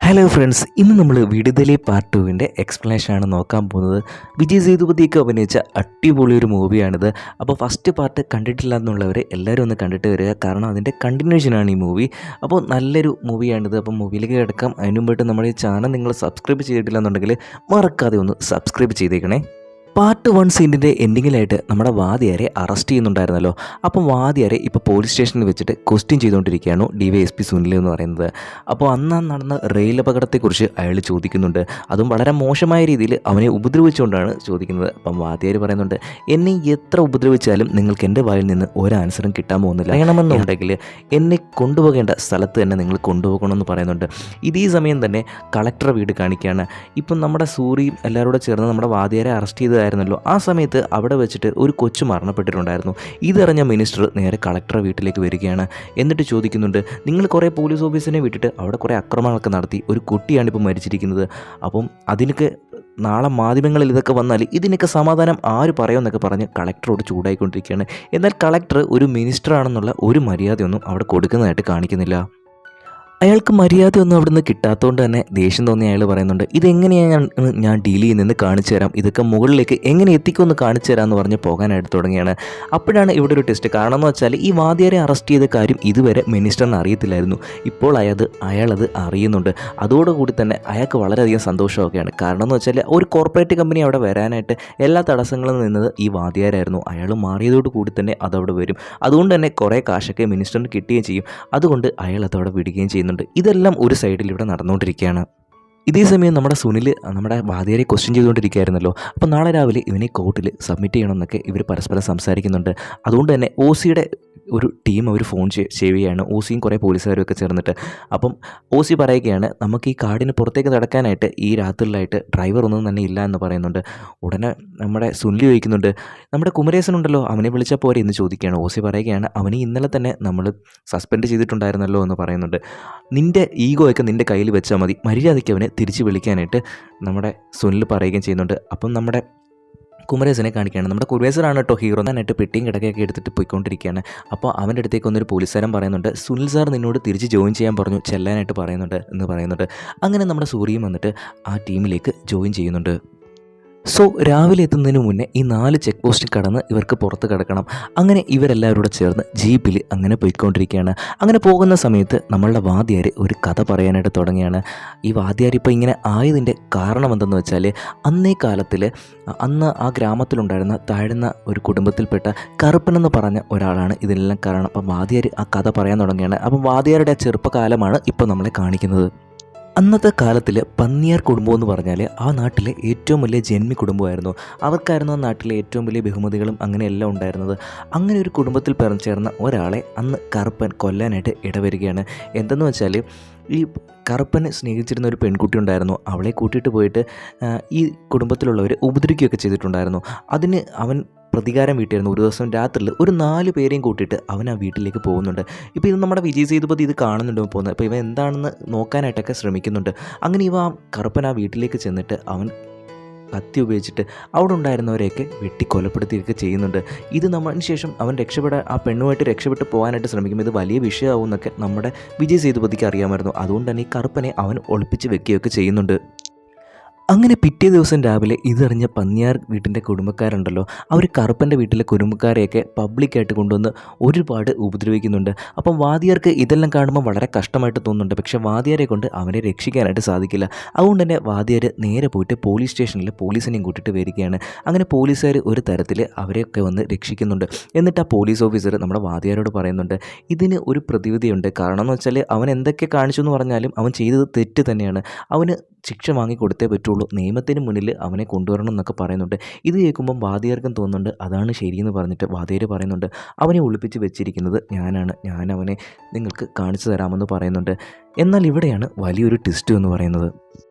Hello friends, ഇന്ന് നമ്മൾ Viduthalai part 2വിൻ്റെ എക്സ്പ്ലനേഷനാണ് നോക്കാൻ പോകുന്നത്. വിജയ് സേതുപതിയൊക്കെ അഭിനയിച്ച അടിപൊളി ഒരു മൂവിയാണിത്. അപ്പോൾ ഫസ്റ്റ് പാർട്ട് കണ്ടിട്ടില്ല എന്നുള്ളവർ എല്ലാവരും ഒന്ന് കണ്ടിട്ട് വരിക, കാരണം അതിൻ്റെ കണ്ടിന്യൂഷനാണ് ഈ മൂവി. അപ്പോൾ നല്ലൊരു മൂവിയാണിത്. അപ്പോൾ മൂവിയിലേക്ക് കിടക്കാം. അതിനു മുമ്പായിട്ട് നമ്മുടെ ഈ ചാനൽ നിങ്ങൾ സബ്സ്ക്രൈബ് ചെയ്തിട്ടില്ല എന്നുണ്ടെങ്കിൽ മറക്കാതെ ഒന്ന് സബ്സ്ക്രൈബ് ചെയ്തേക്കണേ. പാർട്ട് 1 സീനിൻ്റെ എൻഡിങ്ങിലായിട്ട് നമ്മുടെ വാദിയാരെ അറസ്റ്റ് ചെയ്യുന്നുണ്ടായിരുന്നല്ലോ. അപ്പം വാദിയാരെ ഇപ്പോൾ പോലീസ് സ്റ്റേഷനിൽ വെച്ചിട്ട് ക്വസ്റ്റ്യൻ ചെയ്തുകൊണ്ടിരിക്കുകയാണ് DYSP സുനിൽ എന്ന് പറയുന്നത്. അപ്പോൾ അന്ന് നടന്ന റെയിൽ അപകടത്തെക്കുറിച്ച് അയാൾ ചോദിക്കുന്നുണ്ട്. അതും വളരെ മോശമായ രീതിയിൽ അവനെ ഉപദ്രവിച്ചുകൊണ്ടാണ് ചോദിക്കുന്നത്. അപ്പം വാദിയാർ പറയുന്നുണ്ട്, എന്നെ എത്ര ഉപദ്രവിച്ചാലും നിങ്ങൾക്ക് എൻ്റെ വായിൽ നിന്ന് ഒരു ആൻസറും കിട്ടാൻ പോകുന്നില്ല. വേണമെന്നുണ്ടെങ്കിൽ എന്നെ കൊണ്ടുപോകേണ്ട സ്ഥലത്ത് തന്നെ നിങ്ങൾ കൊണ്ടുപോകണമെന്ന് പറയുന്നുണ്ട്. ഇതേ സമയം തന്നെ കളക്ടറെ വീട് കാണിക്കുകയാണ്. ഇപ്പം നമ്മുടെ സൂറിയും എല്ലാവരോടും ചേർന്ന് നമ്മുടെ വാദിയാരെ അറസ്റ്റ് ചെയ്തതായിരുന്നല്ലോ. ആ സമയത്ത് അവിടെ വെച്ചിട്ട് ഒരു കൊച്ചു മരണപ്പെട്ടിട്ടുണ്ടായിരുന്നു. ഇതറിഞ്ഞ മിനിസ്റ്റർ നേരെ കളക്ടറെ വീട്ടിലേക്ക് വരികയാണ്. എന്നിട്ട് ചോദിക്കുന്നുണ്ട്, നിങ്ങൾ കുറേ പോലീസ് ഓഫീസിനെ വിട്ടിട്ട് അവിടെ കുറേ അക്രമങ്ങളൊക്കെ നടത്തി, ഒരു കുട്ടിയാണ് ഇപ്പോൾ മരിച്ചിരിക്കുന്നത്. അപ്പം അതിനൊക്കെ നാളെ മാധ്യമങ്ങളിൽ ഇതൊക്കെ വന്നാൽ ഇതിനൊക്കെ സമാധാനം ആര് പറയുമെന്നൊക്കെ പറഞ്ഞ് കളക്ടറോട് ചൂടായിക്കൊണ്ടിരിക്കുകയാണ്. എന്നാൽ കളക്ടർ ഒരു മിനിസ്റ്ററാണെന്നുള്ള ഒരു മര്യാദയൊന്നും അവിടെ കൊടുക്കുന്നതായിട്ട് കാണിക്കുന്നില്ല. അയാൾക്ക് മര്യാദയൊന്നും അവിടെ നിന്ന് കിട്ടാത്തതുകൊണ്ട് തന്നെ ദേഷ്യം തോന്നി അയാൾ പറയുന്നുണ്ട്, ഇതെങ്ങനെയാണ് ഞാൻ ഡീൽ ചെയ്യുന്നതെന്ന് കാണിച്ചു തരാം, ഇതൊക്കെ മുകളിലേക്ക് എങ്ങനെ എത്തിക്കുമെന്ന് കാണിച്ചു തരാമെന്ന് പറഞ്ഞ് പോകാനായിട്ട് തുടങ്ങിയാണ്. അപ്പോഴാണ് ഇവിടെ ഒരു ടെസ്റ്റ്. കാരണം എന്ന് വെച്ചാൽ ഈ വാദിയാരെ അറസ്റ്റ് ചെയ്ത കാര്യം ഇതുവരെ മിനിസ്റ്ററിന് അറിയത്തില്ലായിരുന്നു. ഇപ്പോൾ അയാളത് അറിയുന്നുണ്ട്. അതോടുകൂടി തന്നെ അയാൾക്ക് വളരെയധികം സന്തോഷമൊക്കെയാണ്. കാരണം എന്ന് വെച്ചാൽ ഒരു കോർപ്പറേറ്റ് കമ്പനി അവിടെ വരാനായിട്ട് എല്ലാ തടസ്സങ്ങളും നിന്നത് ഈ വാദിയാരായിരുന്നു. അയാൾ മാറിയതോടുകൂടി തന്നെ അതവിടെ വരും. അതുകൊണ്ട് തന്നെ കുറേ കാശൊക്കെ മിനിസ്റ്ററിന് കിട്ടുകയും ചെയ്യും. അതുകൊണ്ട് അയാൾ അതവിടെ വിടുകയും ചെയ്യുന്നുണ്ട്. ഇതെല്ലാം ഒരു സൈഡിൽ ഇവിടെ നടന്നുകൊണ്ടിരിക്കുകയാണ്. ഇതേ സമയം നമ്മുടെ സുനിൽ നമ്മുടെ വാദിയാരെ ക്വസ്റ്റ്യൻ ചെയ്തുകൊണ്ടിരിക്കുകയായിരുന്നല്ലോ. അപ്പോൾ നാളെ രാവിലെ ഇവനെ കോർട്ടിൽ സബ്മിറ്റ് ചെയ്യണമെന്നൊക്കെ ഇവർ പരസ്പരം സംസാരിക്കുന്നുണ്ട്. അതുകൊണ്ട് തന്നെ OCയുടെ ഒരു ടീം അവർ ഫോൺ ചെയ്യുകയാണ്. OCയും കുറേ പോലീസുകാരും ഒക്കെ ചേർന്നിട്ട്. അപ്പം OC പറയുകയാണ്, നമുക്ക് ഈ കാടിന് പുറത്തേക്ക് നടക്കാനായിട്ട് ഈ രാത്രിയിലായിട്ട് ഡ്രൈവർ ഒന്നും തന്നെ ഇല്ല എന്ന് പറയുന്നുണ്ട്. ഉടനെ നമ്മുടെ സുനിൽ ചോദിക്കുന്നുണ്ട്, നമ്മുടെ കുമരേശനുണ്ടല്ലോ, അവനെ വിളിച്ചാൽ പോരെ എന്ന് ചോദിക്കുകയാണ്. OC പറയുകയാണ്, അവനെ ഇന്നലെ തന്നെ നമ്മൾ സസ്പെൻഡ് ചെയ്തിട്ടുണ്ടായിരുന്നല്ലോ എന്ന് പറയുന്നുണ്ട്. നിൻ്റെ ഈഗോയൊക്കെ നിൻ്റെ കയ്യിൽ വെച്ചാൽ മതി, മര്യാദയ്ക്ക് അവനെ തിരിച്ച് വിളിക്കാനായിട്ട് നമ്മുടെ സുനിൽ പറയുകയും ചെയ്യുന്നുണ്ട്. അപ്പം നമ്മുടെ കുമരേശനെ കാണിക്കുകയാണ്. നമ്മുടെ കുമരേശനാണ് കേട്ടോ ഹീറോ. ഞാനായിട്ട് പെട്ടിയും കിടക്കയൊക്കെ എടുത്തിട്ട് പോയിക്കൊണ്ടിരിക്കുകയാണ്. അപ്പോൾ അവൻ്റെ അടുത്തേക്ക് വന്നൊരു പോലീസുകാരൻ പറയുന്നുണ്ട്, സുനിൽ സാർ നിന്നോട് തിരിച്ച് ജോയിൻ ചെയ്യാൻ പറഞ്ഞു, ചെല്ലാനായിട്ട് പറയുന്നുണ്ട് എന്ന് പറയുന്നുണ്ട്. അങ്ങനെ നമ്മുടെ സൂര്യയും വന്നിട്ട് ആ ടീമിലേക്ക് ജോയിൻ ചെയ്യുന്നുണ്ട്. സോ രാവിലെ എത്തുന്നതിന് മുന്നേ ഈ 4 ചെക്ക് പോസ്റ്റ് കടന്ന് ഇവർക്ക് പുറത്ത് കിടക്കണം. അങ്ങനെ ഇവരെല്ലാവരും കൂടെ ചേർന്ന് ജീപ്പിൽ അങ്ങനെ പോയിക്കൊണ്ടിരിക്കുകയാണ്. അങ്ങനെ പോകുന്ന സമയത്ത് നമ്മളുടെ വാദ്യാർ ഒരു കഥ പറയാനായിട്ട് തുടങ്ങിയാണ്. ഈ വാദ്യാർ ഇപ്പോൾ ഇങ്ങനെ ആയതിൻ്റെ കാരണം എന്തെന്ന് വെച്ചാൽ, അന്നേ കാലത്തിൽ അന്ന് ആ ഗ്രാമത്തിലുണ്ടായിരുന്ന താഴ്ന്ന ഒരു കുടുംബത്തിൽപ്പെട്ട കറുപ്പനെന്ന് പറഞ്ഞ ഒരാളാണ് ഇതിനെല്ലാം കാരണം. അപ്പം വാദ്യാർ ആ കഥ പറയാൻ തുടങ്ങിയാണ്. അപ്പം വാദ്യാരുടെ ആ ചെറുപ്പകാലമാണ് ഇപ്പോൾ നമ്മളെ കാണിക്കുന്നത്. അന്നത്തെ കാലത്തിൽ പന്നിയാർ കുടുംബം എന്ന് പറഞ്ഞാൽ ആ നാട്ടിലെ ഏറ്റവും വലിയ ജന്മി കുടുംബമായിരുന്നു. അവർക്കായിരുന്നു ആ നാട്ടിലെ ഏറ്റവും വലിയ ബഹുമതികളും അങ്ങനെയെല്ലാം ഉണ്ടായിരുന്നത്. അങ്ങനെ ഒരു കുടുംബത്തിൽ ചേർന്ന ഒരാളെ അന്ന് കറുപ്പൻ കൊല്ലാനായിട്ട് ഇടവരികയാണ്. എന്തെന്ന് വെച്ചാൽ, ഈ കറുപ്പനെ സ്നേഹിച്ചിരുന്ന ഒരു പെൺകുട്ടി ഉണ്ടായിരുന്നു. അവളെ കൂട്ടിയിട്ട് പോയിട്ട് ഈ കുടുംബത്തിലുള്ളവർ ഉപദ്രവിക്കുകയൊക്കെ ചെയ്തിട്ടുണ്ടായിരുന്നു. അതിന് അവൻ പ്രതികാരം വീട്ടിയായിരുന്നു. ഒരു ദിവസം രാത്രിയിൽ ഒരു 4 പേരെയും കൂട്ടിയിട്ട് അവൻ ആ വീട്ടിലേക്ക് പോകുന്നുണ്ട്. ഇപ്പോൾ ഇത് നമ്മുടെ വിജയ് സേതുപതി ഇത് കാണുന്നുണ്ടോ പോകുന്നത്. അപ്പോൾ ഇവ എന്താണെന്ന് നോക്കാനായിട്ടൊക്കെ ശ്രമിക്കുന്നുണ്ട്. അങ്ങനെ ഇവ കറുപ്പൻ ആ വീട്ടിലേക്ക് ചെന്നിട്ട് അവൻ കത്തി ഉപയോഗിച്ചിട്ട് അവിടെ ഉണ്ടായിരുന്നവരെയൊക്കെ വെട്ടിക്കൊലപ്പെടുത്തുകയൊക്കെ ചെയ്യുന്നുണ്ട്. ഇത് നമ്മളിന് ശേഷം അവൻ ആ പെണ്ണുമായിട്ട് രക്ഷപ്പെട്ട് പോകാനായിട്ട് ശ്രമിക്കുമ്പോൾ ഇത് വലിയ വിഷയമാവും എന്നൊക്കെ നമ്മുടെ വിജയ് സേതുപതിക്ക് അറിയാമായിരുന്നു. അതുകൊണ്ട് തന്നെ ഈ കറുപ്പനെ അവൻ ഒളിപ്പിച്ച് വെക്കുകയൊക്കെ ചെയ്യുന്നുണ്ട്. അങ്ങനെ പിറ്റേ ദിവസം രാവിലെ ഇതറിഞ്ഞ പന്നിയാർ വീട്ടിൻ്റെ കുടുംബക്കാരുണ്ടല്ലോ, അവർ കറുപ്പൻ്റെ വീട്ടിലെ കുടുംബക്കാരെയൊക്കെ പബ്ലിക്കായിട്ട് കൊണ്ടുവന്ന് ഒരുപാട് ഉപദ്രവിക്കുന്നുണ്ട്. അപ്പം വാദിയാർക്ക് ഇതെല്ലാം കാണുമ്പോൾ വളരെ കഷ്ടമായിട്ട് തോന്നുന്നുണ്ട്. പക്ഷേ വാദിയാരെ കൊണ്ട് അവനെ രക്ഷിക്കാനായിട്ട് സാധിക്കില്ല. അതുകൊണ്ട് തന്നെ വാദിയാർ നേരെ പോയിട്ട് പോലീസ് സ്റ്റേഷനിൽ പോലീസിനെയും കൂട്ടിയിട്ട് വരികയാണ്. അങ്ങനെ പോലീസുകാർ ഒരു തരത്തിൽ അവരെയൊക്കെ വന്ന് രക്ഷിക്കുന്നുണ്ട്. എന്നിട്ട് ആ പോലീസ് ഓഫീസർ നമ്മുടെ വാദിയാരോട് പറയുന്നുണ്ട്, ഇതിന് ഒരു പ്രതിവിധിയുണ്ട്. കാരണം എന്ന് വെച്ചാൽ അവൻ എന്തൊക്കെ കാണിച്ചു എന്ന് പറഞ്ഞാലും അവൻ ചെയ്തത് തെറ്റ് തന്നെയാണ്. അവന് ശിക്ഷ വാങ്ങിക്കൊടുത്തേ പറ്റുള്ളൂ, നിയമത്തിന് മുന്നിൽ അവനെ കൊണ്ടുവരണം എന്നൊക്കെ പറയുന്നുണ്ട്. ഇത് കേൾക്കുമ്പം വാദിയാർക്കും തോന്നുന്നുണ്ട് അതാണ് ശരിയെന്ന് പറഞ്ഞിട്ട് വാദിയാർ പറയുന്നുണ്ട്, അവനെ ഒളിപ്പിച്ച് വെച്ചിരിക്കുന്നത് ഞാൻ അവനെ നിങ്ങൾക്ക് കാണിച്ചു തരാമെന്ന് പറയുന്നുണ്ട്. എന്നാൽ ഇവിടെയാണ് വലിയൊരു ട്വിസ്റ്റ് എന്ന് പറയുന്നത്.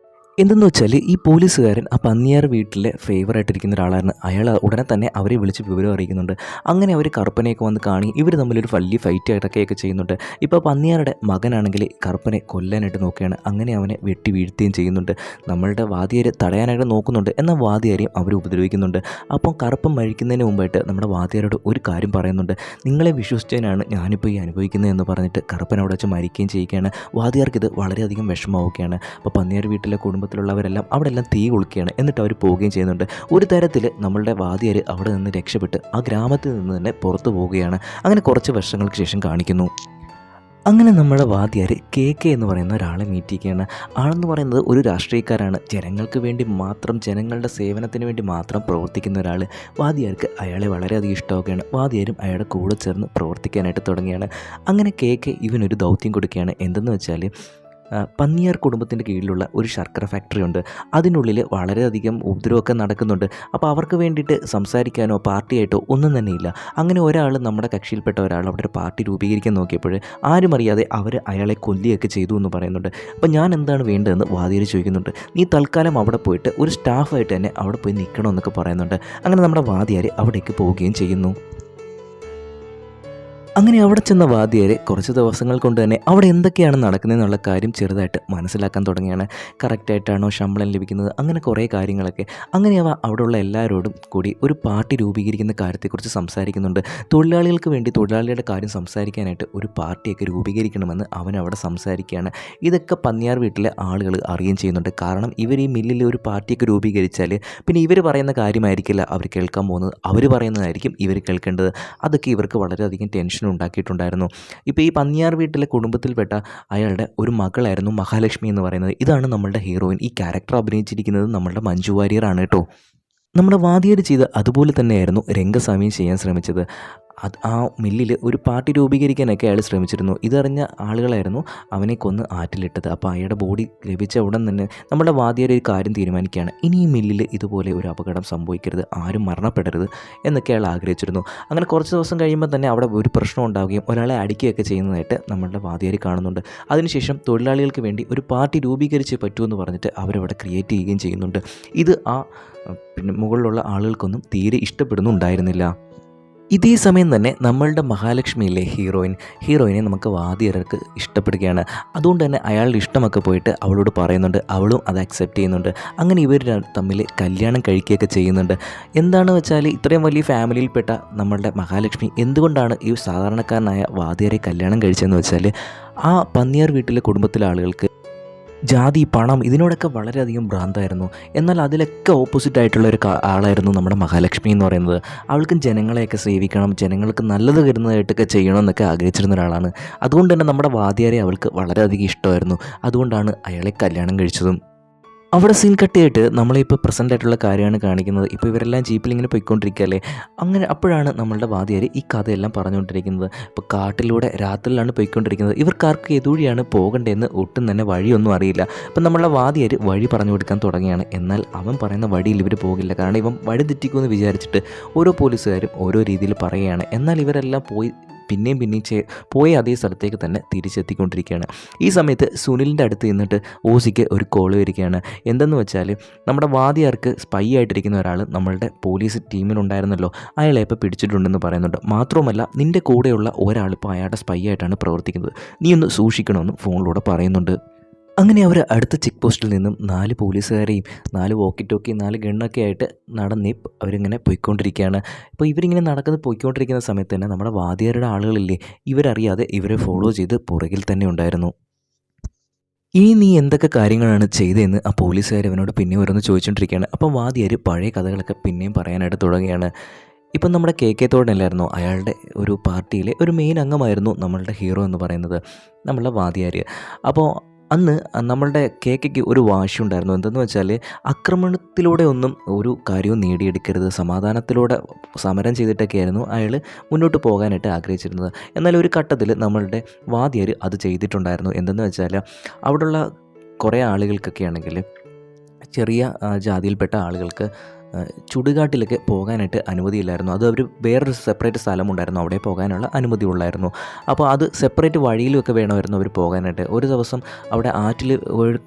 എന്തെന്ന് വെച്ചാൽ ഈ പോലീസുകാരൻ ആ പന്നിയാർ വീട്ടിലെ ഫേവറായിട്ടിരിക്കുന്ന ഒരാളായിരുന്നു. അയാൾ ഉടനെ തന്നെ അവരെ വിളിച്ച് വിവരം അറിയിക്കുന്നുണ്ട്. അങ്ങനെ അവർ കറുപ്പനെയൊക്കെ വന്ന് കാണി ഇവർ തമ്മിലൊരു വലിയ ഫൈറ്റ് ഇടയ്ക്കൊക്കെ ചെയ്യുന്നുണ്ട്. ഇപ്പോൾ പന്നിയാരുടെ മകനാണെങ്കിൽ കറുപ്പനെ കൊല്ലാനായിട്ട് നോക്കുകയാണ്. അങ്ങനെ അവനെ വെട്ടി വീഴ്ത്തുകയും ചെയ്യുന്നുണ്ട്. നമ്മളുടെ വാദിയാർ തടയാനായിട്ട് നോക്കുന്നുണ്ട്. എന്നാൽ വാദിയാരെയും അവർ ഉപദ്രവിക്കുന്നുണ്ട്. അപ്പം കറുപ്പൻ മരിക്കുന്നതിന് മുമ്പായിട്ട് നമ്മുടെ വാദിയാരോട് ഒരു കാര്യം പറയുന്നുണ്ട്. നിങ്ങളെ വിശ്വസിച്ചതിനാണ് ഞാനിപ്പോൾ ഈ അനുഭവിക്കുന്നത് എന്ന് പറഞ്ഞിട്ട് കറുപ്പൻ അവിടെ വെച്ച് മരിക്കുകയും ചെയ്യുകയാണ്. വാദിയാർക്ക് ഇത് വളരെയധികം വിഷമമാവുകയാണ്. അപ്പോൾ പന്നിയാർ വീട്ടിലെ കുടുംബത്തിലുള്ളവരെല്ലാം അവിടെ എല്ലാം തീ കൊളുക്കുകയാണ്. എന്നിട്ട് അവർ പോവുകയും ചെയ്യുന്നുണ്ട്. ഒരു തരത്തിൽ നമ്മളുടെ വാദിയാർ അവിടെ നിന്ന് രക്ഷപ്പെട്ട് ആ ഗ്രാമത്തിൽ നിന്ന് തന്നെ പുറത്തു പോവുകയാണ്. അങ്ങനെ കുറച്ച് വർഷങ്ങൾക്ക് ശേഷം കാണിക്കുന്നു. അങ്ങനെ നമ്മുടെ വാദിയാർ കെ എന്ന് പറയുന്ന ഒരാളെ മീറ്റ് ചെയ്യുകയാണ്. ആളെന്ന് പറയുന്നത് ഒരു രാഷ്ട്രീയക്കാരാണ്. ജനങ്ങൾക്ക് വേണ്ടി മാത്രം, ജനങ്ങളുടെ സേവനത്തിന് വേണ്ടി മാത്രം പ്രവർത്തിക്കുന്ന ഒരാൾ. വാദിയാർക്ക് അയാളെ വളരെയധികം ഇഷ്ടമാവുകയാണ്. വാദിയാരും അയാളുടെ കൂടെ ചേർന്ന് പ്രവർത്തിക്കാനായിട്ട് തുടങ്ങിയാണ്. അങ്ങനെ കെ ഇവനൊരു ദൗത്യം കൊടുക്കുകയാണ്. എന്തെന്ന് വെച്ചാൽ പന്നിയാർ കുടുംബത്തിൻ്റെ കീഴിലുള്ള ഒരു ശർക്കര ഫാക്ടറി ഉണ്ട്. അതിനുള്ളിൽ വളരെയധികം ഉപദ്രവമൊക്കെ നടക്കുന്നുണ്ട്. അപ്പോൾ അവർക്ക് വേണ്ടിയിട്ട് സംസാരിക്കാനോ പാർട്ടിയായിട്ടോ ഒന്നും തന്നെ ഇല്ല. അങ്ങനെ ഒരാൾ, നമ്മുടെ കക്ഷിയിൽപ്പെട്ട ഒരാൾ അവിടെ ഒരു പാർട്ടി രൂപീകരിക്കാൻ നോക്കിയപ്പോൾ ആരും അറിയാതെ അവർ അയാളെ കൊല്ലുകയൊക്കെ ചെയ്തു എന്ന് പറയുന്നുണ്ട്. അപ്പോൾ ഞാൻ എന്താണ് വേണ്ടതെന്ന് വാദിയാർ ചോദിക്കുന്നുണ്ട്. നീ തൽക്കാലം അവിടെ പോയിട്ട് ഒരു സ്റ്റാഫായിട്ട് തന്നെ അവിടെ പോയി നിൽക്കണമെന്നൊക്കെ പറയുന്നുണ്ട്. അങ്ങനെ നമ്മുടെ വാദിയാർ അവിടേക്ക് പോവുകയും ചെയ്യുന്നു. അങ്ങനെ അവിടെ ചെന്ന വാദിയാരെ കുറച്ച് ദിവസങ്ങൾ കൊണ്ട് തന്നെ അവിടെ എന്തൊക്കെയാണ് നടക്കുന്നതെന്നുള്ള കാര്യം ചെറുതായിട്ട് മനസ്സിലാക്കാൻ തുടങ്ങിയാണ്. കറക്റ്റായിട്ടാണോ ശമ്പളം ലഭിക്കുന്നത്, അങ്ങനെ കുറേ കാര്യങ്ങളൊക്കെ. അങ്ങനെ അവ അവിടെയുള്ള എല്ലാവരോടും കൂടി ഒരു പാർട്ടി രൂപീകരിക്കുന്ന കാര്യത്തെക്കുറിച്ച് സംസാരിക്കുന്നുണ്ട്. തൊഴിലാളികൾക്ക് വേണ്ടി തൊഴിലാളികളുടെ കാര്യം സംസാരിക്കാനായിട്ട് ഒരു പാർട്ടിയൊക്കെ രൂപീകരിക്കണമെന്ന് അവൻ അവിടെ സംസാരിക്കുകയാണ്. ഇതൊക്കെ പന്നിയാർ വീട്ടിലെ ആളുകൾ അറിയുകയും ചെയ്യുന്നുണ്ട്. കാരണം ഇവർ ഈ മില്ലിൽ ഒരു പാർട്ടിയൊക്കെ രൂപീകരിച്ചാൽ പിന്നെ ഇവർ പറയുന്ന കാര്യമായിരിക്കില്ല അവർ കേൾക്കാൻ പോകുന്നത്, അവർ പറയുന്നതായിരിക്കും ഇവർ കേൾക്കേണ്ടത്. അതൊക്കെ ഇവർക്ക് വളരെയധികം ടെൻഷൻ ഉണ്ടാക്കിയിട്ടുണ്ടായിരുന്നു. ഇപ്പോൾ ഈ പന്നിയാർ വീട്ടിലെ കുടുംബത്തിൽപ്പെട്ട അയാളുടെ ഒരു മകളായിരുന്നു മഹാലക്ഷ്മി എന്ന് പറയുന്നത്. ഇതാണ് നമ്മളുടെ ഹീറോയിൻ. ഈ ക്യാരക്ടർ അഭിനയിച്ചിരിക്കുന്നത് നമ്മളുടെ മഞ്ജു വാര്യറാണ് കേട്ടോ. നമ്മുടെ വാദിയാർ ചെയ്ത് അതുപോലെ തന്നെയായിരുന്നു രംഗസ്വാമിയും ചെയ്യാൻ ശ്രമിച്ചത്. ആ മില്ലിൽ ഒരു പാർട്ടി രൂപീകരിക്കാനൊക്കെ അയാൾ ശ്രമിച്ചിരുന്നു. ഇതറിഞ്ഞ ആളുകളായിരുന്നു അവനെ കൊന്ന് ആറ്റിലിട്ടത്. അപ്പോൾ അയാളുടെ ബോഡി ലഭിച്ച ഉടൻ തന്നെ നമ്മുടെ വാദിയാർ ഒരു കാര്യം തീരുമാനിക്കുകയാണ്. ഇനി ഈ മില്ലിൽ ഇതുപോലെ ഒരു അപകടം സംഭവിക്കരുത്, ആരും മരണപ്പെടരുത് എന്നൊക്കെ അയാൾ ആഗ്രഹിച്ചിരുന്നു. അങ്ങനെ കുറച്ച് ദിവസം കഴിയുമ്പോൾ തന്നെ അവിടെ ഒരു പ്രശ്നം ഉണ്ടാവുകയും ഒരാളെ അടിക്കുകയൊക്കെ ചെയ്യുന്നതായിട്ട് നമ്മളുടെ വാദിയാർ കാണുന്നുണ്ട്. അതിനുശേഷം തൊഴിലാളികൾക്ക് വേണ്ടി ഒരു പാർട്ടി രൂപീകരിച്ചേ പറ്റുമെന്ന് പറഞ്ഞിട്ട് അവരവിടെ ക്രിയേറ്റ് ചെയ്യുകയും ചെയ്യുന്നുണ്ട്. ഇത് പിന്നെ മുകളിലുള്ള ആളുകൾക്കൊന്നും തീരെ ഇഷ്ടപ്പെടുന്നുണ്ടായിരുന്നില്ല. ഇതേ സമയം തന്നെ നമ്മളുടെ മഹാലക്ഷ്മിയിലെ ഹീറോയിനെ നമുക്ക് വാദിയർക്ക് ഇഷ്ടപ്പെടുകയാണ്. അതുകൊണ്ട് തന്നെ അയാളുടെ ഇഷ്ടമൊക്കെ പോയിട്ട് അവളോട് പറയുന്നുണ്ട്. അവളും അത് അക്സെപ്റ്റ് ചെയ്യുന്നുണ്ട്. അങ്ങനെ ഇവർ തമ്മിൽ കല്യാണം കഴിക്കുകയൊക്കെ ചെയ്യുന്നുണ്ട്. എന്താണെന്ന് വെച്ചാൽ ഇത്രയും വലിയ ഫാമിലിയിൽപ്പെട്ട നമ്മളുടെ മഹാലക്ഷ്മി എന്തുകൊണ്ടാണ് ഈ സാധാരണക്കാരനായ വാദിയരെ കല്യാണം കഴിച്ചതെന്ന് വെച്ചാൽ ആ പന്നിയാർ വീട്ടിലെ കുടുംബത്തിലെ ആളുകൾക്ക് ജാതി, പണം ഇതിനോടൊക്കെ വളരെയധികം ഭ്രാന്തായിരുന്നു. എന്നാൽ അതിലൊക്കെ ഓപ്പോസിറ്റ് ആയിട്ടുള്ള ഒരു ആളായിരുന്നു നമ്മുടെ മഹാലക്ഷ്മി എന്ന് പറയുന്നത്. അവൾക്കും ജനങ്ങളെയൊക്കെ സേവിക്കണം, ജനങ്ങൾക്ക് നല്ലത് വരുന്നതായിട്ടൊക്കെ ചെയ്യണം എന്നൊക്കെ ആഗ്രഹിച്ചിരുന്ന ഒരാളാണ്. അതുകൊണ്ട് തന്നെ നമ്മുടെ വാദിയാരെ അവൾക്ക് വളരെയധികം ഇഷ്ടമായിരുന്നു. അതുകൊണ്ടാണ് അയാളെ കല്യാണം കഴിച്ചതും. അവിടെ സീൻ കട്ട് ചെയ്തിട്ട് നമ്മളിപ്പോൾ പ്രസൻ്റ് ആയിട്ടുള്ള കാര്യമാണ് കാണിക്കുന്നത്. ഇപ്പോൾ ഇവരെല്ലാം ജീപ്പിൽ ഇങ്ങനെ പോയിക്കൊണ്ടിരിക്കുകയല്ലേ. അങ്ങനെ അപ്പോഴാണ് നമ്മളുടെ വാദിയാർ ഈ കഥയെല്ലാം പറഞ്ഞുകൊണ്ടിരിക്കുന്നത്. ഇപ്പോൾ കാട്ടിലൂടെ രാത്രിയിലാണ് പോയിക്കൊണ്ടിരിക്കുന്നത്. ഇവർക്കാർക്ക് ഏതുവഴിയാണ് പോകേണ്ടതെന്ന് ഒട്ടും തന്നെ വഴിയൊന്നും അറിയില്ല. അപ്പം നമ്മളുടെ വാദിയാർ വഴി പറഞ്ഞു കൊടുക്കാൻ തുടങ്ങിയാണ്. എന്നാൽ അവൻ പറയുന്ന വഴിയിൽ ഇവർ പോകില്ല. കാരണം ഇവൻ വഴി തെറ്റിക്കുമെന്ന് വിചാരിച്ചിട്ട് ഓരോ പോലീസുകാരും ഓരോ രീതിയിൽ പറയുകയാണ്. എന്നാൽ ഇവരെല്ലാം പിന്നെയും പോയ അതേ സ്ഥലത്തേക്ക് തന്നെ തിരിച്ചെത്തിക്കൊണ്ടിരിക്കുകയാണ്. ഈ സമയത്ത് സുനിലിൻ്റെ അടുത്ത് നിന്നിട്ട് ഓസിക്ക് ഒരു കോൾ വരികയാണ്. എന്തെന്ന് വെച്ചാൽ നമ്മുടെ വാദിയാർക്ക് സ്പൈ ആയിട്ടിരിക്കുന്ന ഒരാൾ നമ്മളുടെ പോലീസ് ടീമിലുണ്ടായിരുന്നല്ലോ, അയാളെ ഇപ്പോൾ പിടിച്ചിട്ടുണ്ടെന്ന് പറയുന്നുണ്ട്. മാത്രവുമല്ല നിൻ്റെ കൂടെയുള്ള ഒരാളിപ്പോൾ അയാളുടെ സ്പൈ ആയിട്ടാണ് പ്രവർത്തിക്കുന്നത്, നീ ഒന്ന് സൂക്ഷിക്കണമെന്ന് ഫോണിലൂടെ പറയുന്നുണ്ട്. അങ്ങനെ അവർ അടുത്ത ചെക്ക് പോസ്റ്റിൽ നിന്നും 4 പോലീസുകാരെയും 4 വോക്കി ടോക്കി 4 ഗണ്ണൊക്കെ ആയിട്ട് നടന്ന് അവരിങ്ങനെ പോയിക്കൊണ്ടിരിക്കുകയാണ്. ഇപ്പോൾ ഇവരിങ്ങനെ പോയിക്കൊണ്ടിരിക്കുന്ന സമയത്ത് തന്നെ നമ്മുടെ വാദിയാരുടെ ആളുകളില്ലേ, ഇവരറിയാതെ ഇവരെ ഫോളോ ചെയ്ത് പുറകിൽ തന്നെ ഉണ്ടായിരുന്നു. ഇനി നീ എന്തൊക്കെ കാര്യങ്ങളാണ് ചെയ്തതെന്ന് ആ പോലീസുകാർ അവനോട് പിന്നെയും ഓരോന്ന് ചോദിച്ചുകൊണ്ടിരിക്കുകയാണ്. അപ്പം വാദിയാർ പഴയ കഥകളൊക്കെ പിന്നെയും പറയാനായിട്ട് തുടങ്ങുകയാണ്. ഇപ്പം നമ്മുടെ കെ തോടനല്ലായിരുന്നോ അയാളുടെ ഒരു പാർട്ടിയിലെ ഒരു മെയിൻ അംഗമായിരുന്നു നമ്മളുടെ ഹീറോ എന്ന് പറയുന്നത്, നമ്മളുടെ വാദിയാർ. അപ്പോൾ അന്ന് നമ്മളുടെ കെക്ക് ഒരു വാശിയുണ്ടായിരുന്നു. എന്തെന്ന് വെച്ചാൽ ആക്രമണത്തിലൂടെ ഒന്നും ഒരു കാര്യവും നേടിയെടുക്കരുത്, സമാധാനത്തിലൂടെ സമരം ചെയ്തിട്ടൊക്കെയായിരുന്നു അയാൾ മുന്നോട്ട് പോകാനായിട്ട് ആഗ്രഹിച്ചിരുന്നത്. എന്നാൽ ഒരു ഘട്ടത്തിൽ നമ്മളുടെ വാദിയാർ അത് ചെയ്തിട്ടുണ്ടായിരുന്നു. എന്തെന്ന് വെച്ചാൽ അവിടെയുള്ള കുറേ ആളുകൾക്കൊക്കെ ആണെങ്കിൽ ചെറിയ ജാതിയിൽപ്പെട്ട ആളുകൾക്ക് ചുടുകാട്ടിലൊക്കെ പോകാനായിട്ട് അനുമതിയില്ലായിരുന്നു. അത് അവർ വേറൊരു സെപ്പറേറ്റ് സ്ഥലമുണ്ടായിരുന്നു, അവിടെ പോകാനുള്ള അനുമതി ഉള്ളായിരുന്നു. അപ്പോൾ അത് സെപ്പറേറ്റ് വഴിയിലൊക്കെ വേണമായിരുന്നു അവർ പോകാനായിട്ട്. ഒരു ദിവസം അവിടെ ആറ്റിൽ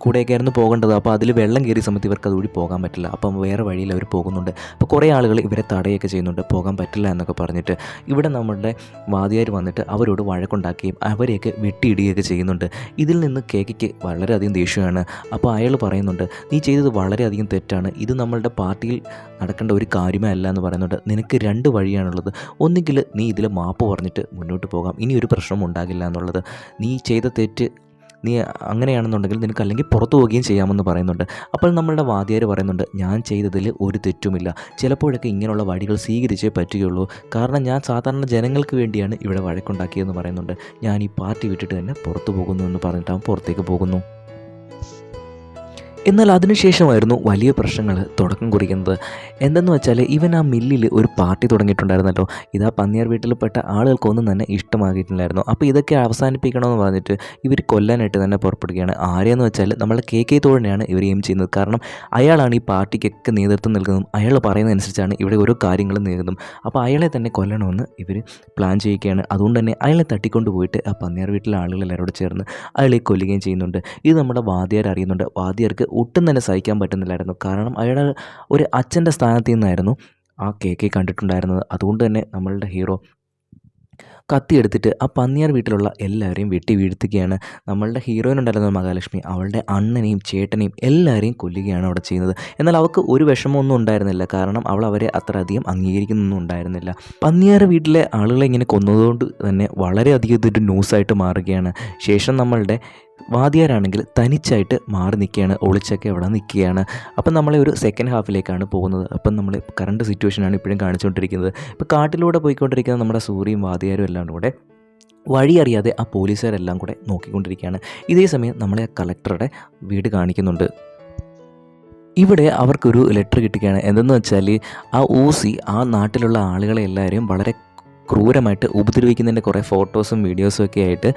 കൂടെയൊക്കെ ആയിരുന്നു പോകേണ്ടത്. അപ്പോൾ അതിൽ വെള്ളം കയറിയ സമയത്ത് ഇവർക്ക് അതുവഴി പോകാൻ പറ്റില്ല. അപ്പം വേറെ വഴിയിൽ അവർ പോകുന്നുണ്ട്. അപ്പോൾ കുറേ ആളുകൾ ഇവരെ തടയൊക്കെ ചെയ്യുന്നുണ്ട്, പോകാൻ പറ്റില്ല എന്നൊക്കെ പറഞ്ഞിട്ട്. ഇവിടെ നമ്മളുടെ വാദിയാർ വന്നിട്ട് അവരോട് വഴക്കുണ്ടാക്കുകയും അവരെയൊക്കെ വെട്ടിയിടുകയൊക്കെ ചെയ്യുന്നുണ്ട്. ഇതിൽ നിന്ന് കേക്കയ്ക്ക് വളരെയധികം ദേഷ്യമാണ്. അപ്പോൾ അയാൾ പറയുന്നുണ്ട്, നീ ചെയ്തത് വളരെയധികം തെറ്റാണ്, ഇത് നമ്മളുടെ പാർട്ടിയിൽ നടക്കേണ്ട ഒരു കാര്യമേ അല്ല എന്ന് പറയുന്നുണ്ട്. നിനക്ക് 2 വഴിയാണുള്ളത്. ഒന്നുകിൽ നീ ഇതിൽ മാപ്പ് പറഞ്ഞിട്ട് മുന്നോട്ട് പോകാം, ഇനി ഒരു പ്രശ്നം ഉണ്ടാകില്ല എന്നുള്ളത്. നീ ചെയ്ത തെറ്റ് നീ അങ്ങനെയാണെന്നുണ്ടെങ്കിൽ നിനക്ക് അല്ലെങ്കിൽ പുറത്തു പോവുകയും ചെയ്യാമെന്ന് പറയുന്നുണ്ട്. അപ്പോൾ നമ്മളുടെ വാദിയാർ പറയുന്നുണ്ട്, ഞാൻ ചെയ്തതിൽ ഒരു തെറ്റുമില്ല, ചിലപ്പോഴൊക്കെ ഇങ്ങനെയുള്ള വഴികൾ സ്വീകരിച്ചേ പറ്റുകയുള്ളൂ, കാരണം ഞാൻ സാധാരണ ജനങ്ങൾക്ക് വേണ്ടിയാണ് ഇവിടെ വഴക്കുണ്ടാക്കിയതെന്ന് പറയുന്നുണ്ട്. ഞാൻ ഈ പാർട്ടി വിട്ടിട്ട് തന്നെ പുറത്തു പോകുന്നു എന്ന് പറഞ്ഞിട്ട് അവൻ പുറത്തേക്ക് പോകുന്നു. എന്നാൽ അതിനുശേഷമായിരുന്നു വലിയ പ്രശ്നങ്ങൾ തുടക്കം കുറിക്കുന്നത്. എന്തെന്ന് വെച്ചാൽ ഇവൻ ആ മില്ലിൽ ഒരു പാർട്ടി തുടങ്ങിയിട്ടുണ്ടായിരുന്നല്ലോ. ഇതാ പന്നിയാർ വീട്ടിൽപ്പെട്ട ആളുകൾക്കൊന്നും തന്നെ ഇഷ്ടമാക്കിയിട്ടില്ലായിരുന്നു. അപ്പോൾ ഇതൊക്കെ അവസാനിപ്പിക്കണമെന്ന് പറഞ്ഞിട്ട് ഇവർ കൊല്ലാനായിട്ട് തന്നെ പുറപ്പെടുകയാണ്. ആരെയെന്ന് വെച്ചാൽ നമ്മളെ കെ തോഴനെയാണ് ഇവർ എയിം ചെയ്യുന്നത്. കാരണം അയാളാണ് ഈ പാർട്ടിക്കൊക്കെ നേതൃത്വം നൽകുന്നതും അയാൾ പറയുന്നതനുസരിച്ചാണ് ഇവിടെ ഓരോ കാര്യങ്ങളും നേരിടുന്നതും. അപ്പോൾ അയാളെ തന്നെ കൊല്ലണമെന്ന് ഇവർ പ്ലാൻ ചെയ്യുകയാണ്. അതുകൊണ്ട് തന്നെ അയാളെ തട്ടിക്കൊണ്ട് പോയിട്ട് ആ പന്നിയാർ വീട്ടിലെ ആളുകളെല്ലാവരോട് ചേർന്ന് അയാളെ കൊല്ലുകയും ചെയ്യുന്നുണ്ട്. ഇത് നമ്മുടെ വാദിയാർ അറിയുന്നുണ്ട്. വാദിയാർക്ക് ഒട്ടും തന്നെ സഹിക്കാൻ പറ്റുന്നില്ലായിരുന്നു. കാരണം അയാൾ ഒരു അച്ഛൻ്റെ സ്ഥാനത്ത് നിന്നായിരുന്നു ആ കെ കണ്ടിട്ടുണ്ടായിരുന്നത്. അതുകൊണ്ട് തന്നെ നമ്മളുടെ ഹീറോ കത്തിയെടുത്തിട്ട് ആ പന്നിയാർ വീട്ടിലുള്ള എല്ലാവരെയും വെട്ടി വീഴ്ത്തുകയാണ്. നമ്മളുടെ ഹീറോയിനുണ്ടായിരുന്ന മഹാലക്ഷ്മി അവളുടെ അണ്ണനെയും ചേട്ടനെയും എല്ലാവരെയും കൊല്ലുകയാണ് അവിടെ ചെയ്യുന്നത്. എന്നാൽ അവൾക്ക് ഒരു വിഷമമൊന്നും ഉണ്ടായിരുന്നില്ല, കാരണം അവൾ അവരെ അത്ര അധികം അംഗീകരിക്കുന്നൊന്നും ഉണ്ടായിരുന്നില്ല. പന്നിയാർ വീട്ടിലെ ആളുകളെ ഇങ്ങനെ കൊന്നതുകൊണ്ട് തന്നെ വളരെയധികം ഇതൊരു ന്യൂസായിട്ട് മാറുകയാണ്. ശേഷം നമ്മളുടെ വാദിയാരാണെങ്കിൽ തനിച്ചായിട്ട് മാറി നിൽക്കുകയാണ്, ഒളിച്ചൊക്കെ അവിടെ നിൽക്കുകയാണ്. അപ്പം നമ്മളെ ഒരു സെക്കൻഡ് ഹാഫിലേക്കാണ് പോകുന്നത്. അപ്പം നമ്മൾ കറണ്ട് സിറ്റുവേഷനാണ് ഇപ്പോഴും കാണിച്ചുകൊണ്ടിരിക്കുന്നത്. ഇപ്പോൾ കാട്ടിലൂടെ പോയിക്കൊണ്ടിരിക്കുന്ന നമ്മുടെ സൂര്യയും വാദിയാരും എല്ലാം കൂടെ വഴി അറിയാതെ ആ പോലീസുകാരെല്ലാം കൂടെ നോക്കിക്കൊണ്ടിരിക്കുകയാണ്. ഇതേ സമയം നമ്മളെ ആ കളക്ടറുടെ വീട് കാണിക്കുന്നുണ്ട്. ഇവിടെ അവർക്കൊരു ലെറ്റർ കിട്ടുകയാണ്. എന്തെന്ന് വെച്ചാൽ ആ ഊസി ആ നാട്ടിലുള്ള ആളുകളെ എല്ലാവരെയും വളരെ ക്രൂരമായിട്ട് ഉപദ്രവിക്കുന്നതിൻ്റെ കുറേ ഫോട്ടോസും വീഡിയോസും ഒക്കെ ആയിട്ട്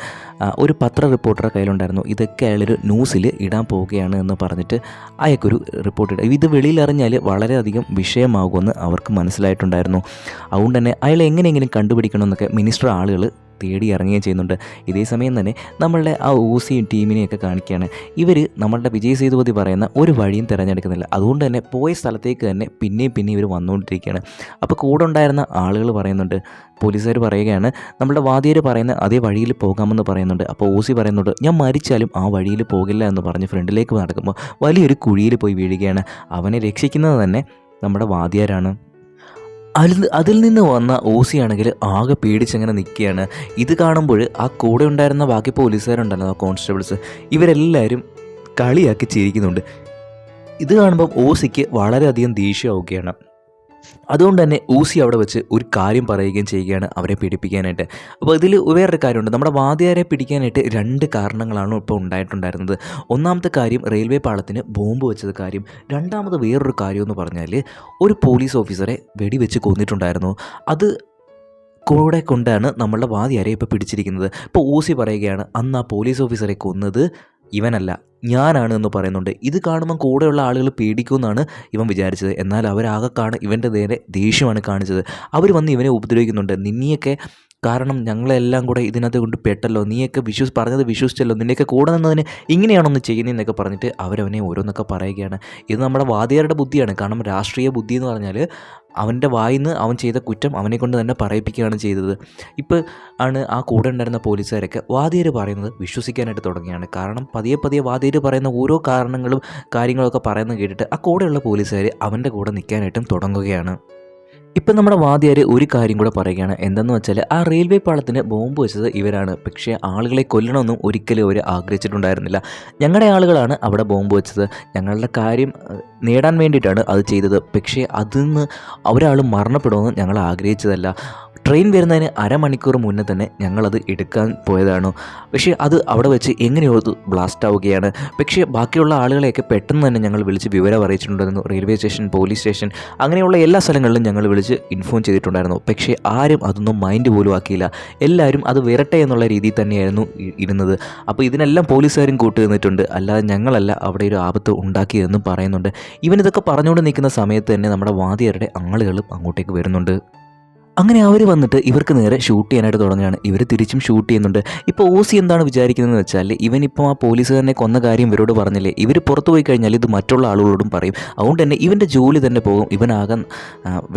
ഒരു പത്ര റിപ്പോർട്ടറുടെ കയ്യിലുണ്ടായിരുന്നു. ഇതൊക്കെ അയാളൊരു ന്യൂസിൽ ഇടാൻ പോവുകയാണ് എന്ന് പറഞ്ഞിട്ട് അയാൾക്കൊരു റിപ്പോർട്ട് ഇടുക. ഇത് വെളിയിലറിഞ്ഞാൽ വളരെയധികം വിഷയമാകുമെന്ന് അവർക്ക് മനസ്സിലായിട്ടുണ്ടായിരുന്നു. അതുകൊണ്ട് തന്നെ അയാളെ എങ്ങനെയെങ്കിലും കണ്ടുപിടിക്കണമെന്നൊക്കെ മിനിസ്റ്റർ ആളുകൾ തേടി ഇറങ്ങുകയും ചെയ്യുന്നുണ്ട്. ഇതേ സമയം തന്നെ നമ്മളുടെ ആ ഊസിയും ടീമിനെയൊക്കെ കാണിക്കുകയാണ്. ഇവർ നമ്മളുടെ വിജയ് സേതുപതി പറയുന്ന ഒരു വഴിയും തിരഞ്ഞെടുക്കുന്നില്ല. അതുകൊണ്ട് തന്നെ പോയ സ്ഥലത്തേക്ക് തന്നെ പിന്നെയും ഇവർ വന്നുകൊണ്ടിരിക്കുകയാണ്. അപ്പോൾ കൂടെ ഉണ്ടായിരുന്ന ആളുകൾ പറയുന്നുണ്ട്, പോലീസുകാർ പറയുകയാണ് നമ്മളുടെ വാദിയർ പറയുന്ന അതേ വഴിയിൽ പോകാമെന്ന് പറയുന്നുണ്ട്. അപ്പോൾ ഊസി പറയുന്നുണ്ട്, ഞാൻ മരിച്ചാലും ആ വഴിയിൽ പോകില്ല എന്ന് പറഞ്ഞ് ഫ്രണ്ടിലേക്ക് നടക്കുമ്പോൾ വലിയൊരു കുഴിയിൽ പോയി വീഴുകയാണ്. അവനെ രക്ഷിക്കുന്നത് തന്നെ നമ്മുടെ വാദിയാരാണ്. അതിൽ നിന്ന് വന്ന ഓസിയാണെങ്കിൽ ആകെ പേടിച്ചങ്ങനെ നിൽക്കുകയാണ്. ഇത് കാണുമ്പോൾ ആ കൂടെ ഉണ്ടായിരുന്ന ബാക്കി പോലീസുകാരുണ്ടല്ലോ, ആ കോൺസ്റ്റബിൾസ്, ഇവരെല്ലാവരും കളിയാക്കി ചിരിക്കുന്നുണ്ട്. ഇത് കാണുമ്പം ഓസിക്ക് വളരെയധികം ദേഷ്യമാവുകയാണ്. അതുകൊണ്ട് തന്നെ ഊസി അവിടെ വെച്ച് ഒരു കാര്യം പറയുകയും ചെയ്യുകയാണ് അവരെ പീഡിപ്പിക്കാനായിട്ട്. അപ്പോൾ ഇതിൽ വേറൊരു കാര്യമുണ്ട്. നമ്മുടെ വാദിയാരെ പിടിക്കാനായിട്ട് 2 കാരണങ്ങളാണ് ഇപ്പോൾ ഉണ്ടായിട്ടുണ്ടായിരുന്നത്. ഒന്നാമത്തെ കാര്യം റെയിൽവേ പാളത്തിന് ബോംബ് വെച്ചത് കാര്യം. രണ്ടാമത് വേറൊരു കാര്യമെന്ന് പറഞ്ഞാൽ ഒരു പോലീസ് ഓഫീസറെ വെടിവെച്ച് കൊന്നിട്ടുണ്ടായിരുന്നു. അത് കൂടെ കൊണ്ടാണ് നമ്മളുടെ വാദിയാരെ ഇപ്പോൾ പിടിച്ചിരിക്കുന്നത്. ഇപ്പോൾ ഊസി പറയുകയാണ്, അന്ന് ആ പോലീസ് ഓഫീസറെ കൊന്നത് ഇവനല്ല, ഞാനാണ് എന്ന് പറയുന്നുണ്ട്. ഇത് കാണുമ്പം കൂടെയുള്ള ആളുകൾ പേടിക്കുമെന്നാണ് ഇവൻ വിചാരിച്ചത്. എന്നാൽ അവരാകെ ഇവൻ്റെ നേരെ ദേഷ്യമാണ് കാണിച്ചത്. അവർ വന്ന് ഇവനെ ഉപദ്രവിക്കുന്നുണ്ട്. നിന്നെയൊക്കെ കാരണം ഞങ്ങളെല്ലാം കൂടെ ഇതിനകത്ത് കൊണ്ട് പെട്ടല്ലോ, നീയൊക്കെ പറഞ്ഞത് വിശ്വസിച്ചല്ലോ, നിന്നെയൊക്കെ കൂടെ നിന്നതിന് ഇങ്ങനെയാണൊന്ന് ചെയ്യുന്നതെന്നൊക്കെ പറഞ്ഞിട്ട് അവരവനെ ഓരോന്നൊക്കെ പറയുകയാണ്. ഇത് നമ്മുടെ വാദിയാരുടെ ബുദ്ധിയാണ്. കാരണം രാഷ്ട്രീയ ബുദ്ധി എന്ന് പറഞ്ഞാൽ അവൻ്റെ വായിന്ന് അവൻ ചെയ്ത കുറ്റം അവനെ കൊണ്ട് തന്നെ പറയിപ്പിക്കുകയാണ് ചെയ്തത്. ഇപ്പോൾ ആണ് ആ കൂടെ ഉണ്ടായിരുന്ന പോലീസുകാരൊക്കെ വാദിയർ പറയുന്നത് വിശ്വസിക്കാനായിട്ട് തുടങ്ങിയാണ്. കാരണം പതിയെ വാദിയർ പറയുന്ന ഓരോ കാരണങ്ങളും കാര്യങ്ങളൊക്കെ പറയുന്നത് കേട്ടിട്ട് ആ കൂടെയുള്ള പോലീസുകാർ അവൻ്റെ കൂടെ നിൽക്കാനായിട്ടും തുടങ്ങുകയാണ്. ഇപ്പം നമ്മുടെ വാദിയാർ ഒരു കാര്യം കൂടെ പറയുകയാണ്. എന്തെന്ന് വെച്ചാൽ ആ റെയിൽവേ പാളത്തിന് ബോംബ് വെച്ചത് ഇവരാണ്, പക്ഷേ ആളുകളെ കൊല്ലണമെന്നും ഒരിക്കലും അവർ ആഗ്രഹിച്ചിട്ടുണ്ടായിരുന്നില്ല. ഞങ്ങളുടെ ആളുകളാണ് അവിടെ ബോംബ് വെച്ചത്, ഞങ്ങളുടെ കാര്യം നേടാൻ വേണ്ടിയിട്ടാണ് അത് ചെയ്തത്. പക്ഷേ അതിൽ നിന്ന് ഒരാൾ മരണപ്പെടുമെന്ന് ഞങ്ങൾ ആഗ്രഹിച്ചതല്ല. ട്രെയിൻ വരുന്നതിന് അരമണിക്കൂർ മുന്നേ തന്നെ ഞങ്ങളത് എടുക്കാൻ പോയതാണ്. പക്ഷേ അത് അവിടെ വെച്ച് എങ്ങനെയോ അത് ബ്ലാസ്റ്റ് ആവുകയാണ്. പക്ഷേ ബാക്കിയുള്ള ആളുകളെയൊക്കെ പെട്ടെന്ന് തന്നെ ഞങ്ങൾ വിളിച്ച് വിവരം അറിയിച്ചിട്ടുണ്ടായിരുന്നു. റെയിൽവേ സ്റ്റേഷൻ, പോലീസ് സ്റ്റേഷൻ, അങ്ങനെയുള്ള എല്ലാ സ്ഥലങ്ങളിലും ഞങ്ങൾ വിളിച്ച് ഇൻഫോം ചെയ്തിട്ടുണ്ടായിരുന്നു. പക്ഷേ ആരും അതൊന്നും മൈൻഡ് പോലും ആക്കിയില്ല. എല്ലാവരും അത് വരട്ടെ എന്നുള്ള രീതിയിൽ തന്നെയായിരുന്നു ഇരുന്നത്. അപ്പോൾ ഇതിനെല്ലാം പോലീസുകാരും കൂട്ടുനിന്നിട്ടുണ്ട്, അല്ലാതെ ഞങ്ങളല്ല അവിടെ ഒരു ആപത്ത് ഉണ്ടാക്കിയതെന്നും പറയുന്നുണ്ട്. ഇവനിതൊക്കെ പറഞ്ഞുകൊണ്ട് നിൽക്കുന്ന സമയത്ത് തന്നെ നമ്മുടെ വാദിയാരുടെ ആളുകളും അങ്ങോട്ടേക്ക് വരുന്നുണ്ട്. അങ്ങനെ അവർ വന്നിട്ട് ഇവർക്ക് നേരെ ഷൂട്ട് ചെയ്യാനായിട്ട് തുടങ്ങുകയാണ്. ഇവർ തിരിച്ചും ഷൂട്ട് ചെയ്യുന്നുണ്ട്. ഇപ്പോൾ ഓസി എന്താണ് വിചാരിക്കുന്നതെന്ന് വെച്ചാൽ, ഇവനിപ്പോൾ ആ പോലീസുകാരനെ കൊന്ന കാര്യം ഇവരോട് പറഞ്ഞില്ലേ, ഇവർ പുറത്തു പോയി കഴിഞ്ഞാൽ ഇത് മറ്റുള്ള ആളുകളോടും പറയും. അതുകൊണ്ട് തന്നെ ഇവൻ്റെ ജോലി തന്നെ പോകും, ഇവനാകാൻ